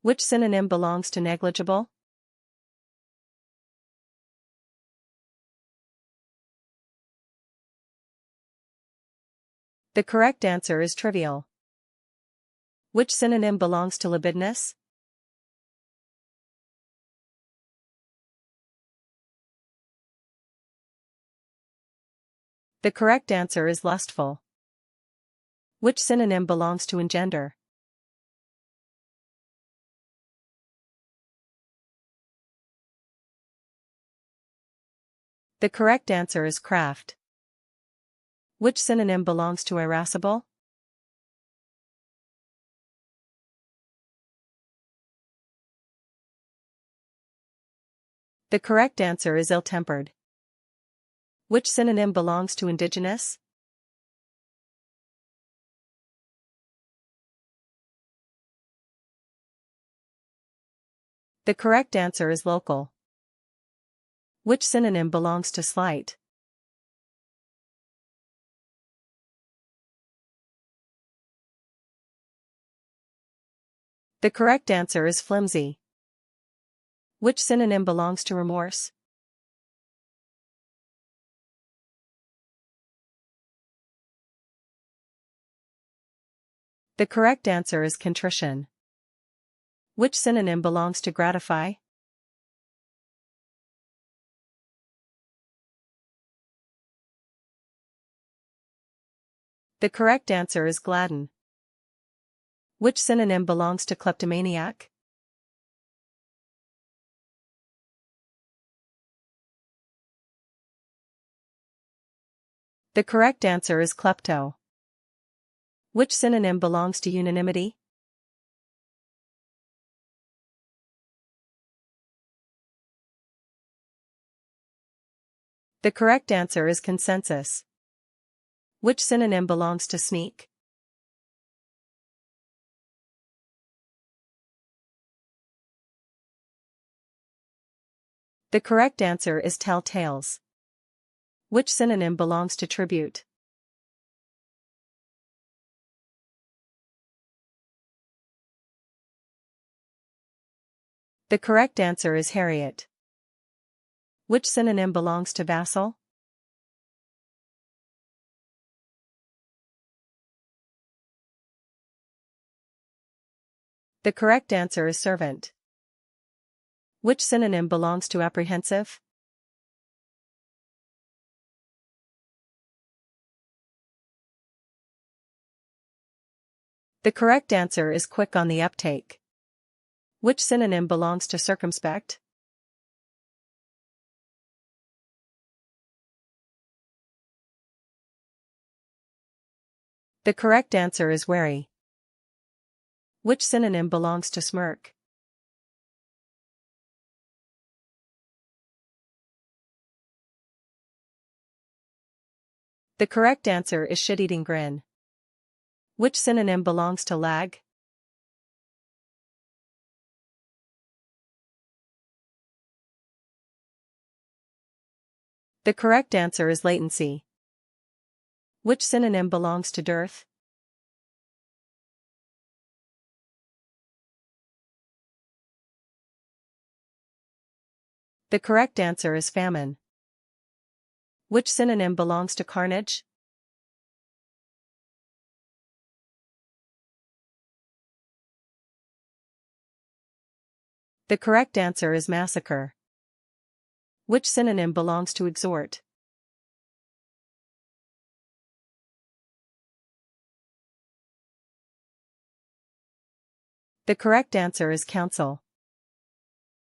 Which synonym belongs to negligible? The correct answer is trivial. Which synonym belongs to libidinous? The correct answer is lustful. Which synonym belongs to engender? The correct answer is craft. Which synonym belongs to irascible? The correct answer is ill-tempered. Which synonym belongs to indigenous? The correct answer is local. Which synonym belongs to slight? The correct answer is flimsy. Which synonym belongs to remorse? The correct answer is contrition. Which synonym belongs to gratify? The correct answer is gladden. Which synonym belongs to kleptomaniac? The correct answer is klepto. Which synonym belongs to unanimity? The correct answer is consensus. Which synonym belongs to sneak? The correct answer is tell tales. Which synonym belongs to tribute? The correct answer is Harriet. Which synonym belongs to vassal? The correct answer is servant. Which synonym belongs to apprehensive? The correct answer is quick on the uptake. Which synonym belongs to circumspect? The correct answer is wary. Which synonym belongs to smirk? The correct answer is shit-eating grin. Which synonym belongs to lag? The correct answer is latency. Which synonym belongs to dearth? The correct answer is famine. Which synonym belongs to carnage? The correct answer is massacre. Which synonym belongs to exhort? The correct answer is counsel.